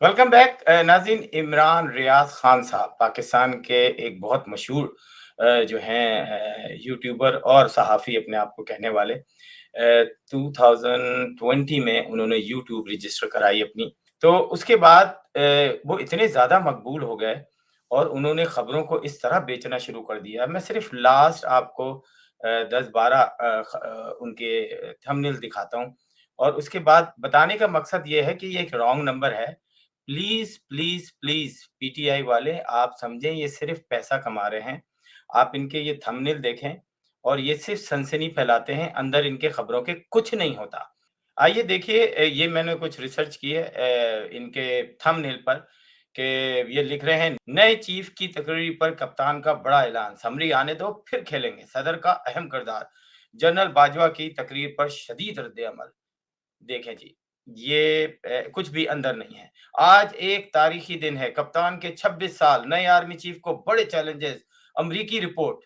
Welcome back नाज़रीन। इमरान रियाज खान साहब पाकिस्तान के एक बहुत मशहूर जो हैं यूट्यूबर और सहाफ़ी अपने आप को कहने वाले। 2020 में उन्होंने यूट्यूब रजिस्टर कराई अपनी। तो उसके बाद वो इतने ज़्यादा मकबूल हो गए और उन्होंने ख़बरों को इस तरह बेचना शुरू कर दिया। मैं सिर्फ़ लास्ट आपको 10-12 उनके थंबनेल दिखाता हूँ और उसके बाद बताने का मकसद ये है कि ये एक रॉन्ग नंबर है। प्लीज़, प्लीज़, प्लीज़ पीटीआई वाले आप समझें ये सिर्फ़ पैसा कमा रहे हैं। आप इनके ये थंबनेल देखें और ये सिर्फ़ सनसनी फैलाते हैं, अंदर इनके खबरों के कुछ नहीं होता। आइए देखिए ये मैंने कुछ रिसर्च की है इनके थंबनेल पर कि ये लिख रहे हैं नए चीफ की तकरीर पर कप्तान का बड़ा ऐलान, समरी आने दो फिर खेलेंगे, सदर का अहम किरदार, जनरल बाजवा की तकरीर पर शदीद रद्द-ए-अमल। देखें जी, ये कुछ भी अंदर नहीं है। आज एक तारीखी दिन है, कप्तान के 26 साल, नए आर्मी चीफ को बड़े चैलेंजेस, अमरीकी रिपोर्ट,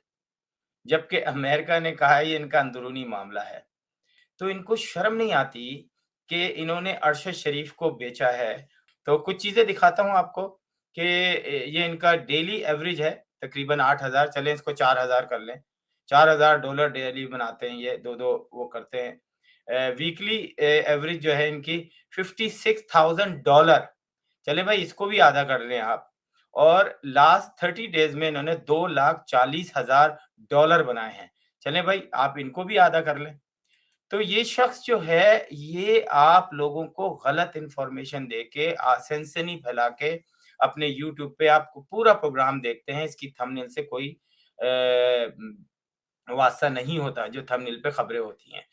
जबकि अमेरिका ने कहा है ये इनका अंदरूनी मामला है। तो इनको शर्म नहीं आती कि इन्होंने अरशद शरीफ को बेचा है। तो कुछ चीज़ें दिखाता हूँ आपको कि ये इनका डेली एवरेज है, तकरीबन 8,000 चलें इसको 4,000 कर लें। $4,000 डेली बनाते हैं ये, 2-2 वो करते हैं। वीकली एवरेज जो है इनकी $56,000 चलें भाई इसको भी आधा कर लें आप और लास्ट 30 डेज़ में इन्होंने $2,40,000 बनाए हैं। चलें भाई आप इनको भी आधा कर लें। तो ये शख्स जो है, ये आप लोगों को गलत इन्फॉर्मेशन देके सनसनी फैला के अपने यूट्यूब पे आप पूरा प्रोग्राम देखते हैं, इसकी थंबनेल से कोई वास्ता नहीं होता, जो थंबनेल पे खबरें होती हैं।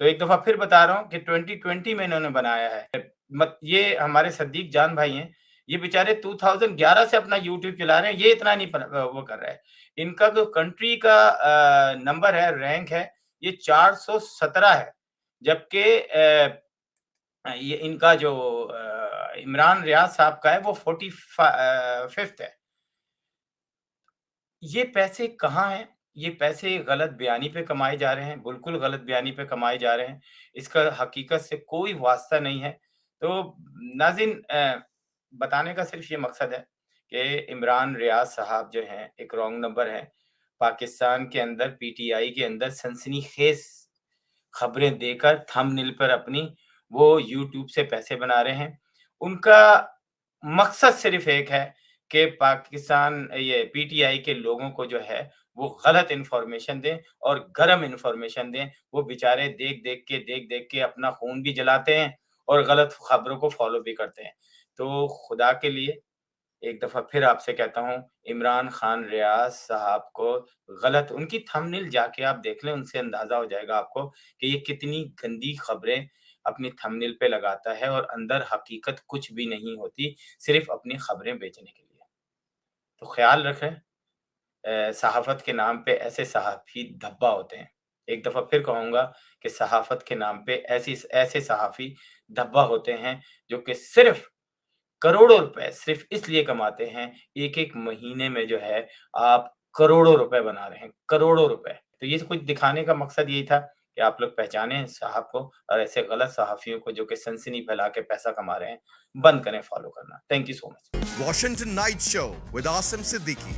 तो एक दफ़ा फिर बता रहा हूँ कि 2020 में इन्होंने बनाया है। मत ये हमारे सद्दीक जान भाई हैं, ये बेचारे 2011 से अपना यूट्यूब चला रहे हैं, ये इतना नहीं वो कर रहा है। इनका जो कंट्री का नंबर है, रैंक है, ये 417 है, जबकि ये इनका जो इमरान रियाज़ साहब का है, वो 5th है। ये पैसे कहाँ हैं? ये पैसे गलत बयानी पे कमाए जा रहे हैं, बिल्कुल गलत बयानी पे कमाए जा रहे हैं। इसका हकीकत से कोई वास्ता नहीं है। तो नाज़रीन बताने का सिर्फ़ ये मकसद है कि इमरान रियाज़ साहब जो हैं, एक रॉन्ग नंबर हैं। पाकिस्तान के अंदर पीटीआई के अंदर सनसनीखेज़ खबरें देकर थंबनेल पर अपनी वो यूट्यूब से पैसे बना रहे हैं। उनका मकसद सिर्फ़ एक है कि पाकिस्तान ये पीटीआई के लोगों को जो है, वो गलत इन्फॉर्मेशन दें और गरम इन्फॉर्मेशन दें। वो बेचारे देख-देख के अपना खून भी जलाते हैं और गलत खबरों को फ़ॉलो भी करते हैं। तो खुदा के लिए एक दफ़ा फिर आपसे कहता हूँ, इमरान खान रियाज़ साहब को गलत उनकी थंबनेल जाके आप देख लें, उनसे अंदाज़ा हो जाएगा आपको कि ये कितनी गंदी खबरें अपनी थंबनेल पे लगाता है और अंदर हकीकत कुछ भी नहीं होती, सिर्फ़ अपनी खबरें बेचने के लिए। तो ख़्याल रखें सहाफ़त के नाम पे ऐसे सहाफ़ी धब्बा होते हैं। एक दफ़ा फिर कहूँगा कि सहाफ़त के नाम पे ऐसे सहाफ़ी धब्बा होते हैं, जो कि सिर्फ़ करोड़ों रुपए सिर्फ़ इसलिए कमाते हैं, एक-एक महीने में जो है आप करोड़ों रुपए बना रहे हैं, करोड़ों रुपए। तो ये कुछ दिखाने का मकसद यही था कि आप लोग पहचानें साहब को और ऐसे गलत सहाफ़ियों को जो कि सनसनी फैला के पैसा कमा रहे हैं, बंद करें फ़ॉलो करना। Thank you so much. Washington Night Show with Asim Siddiqui.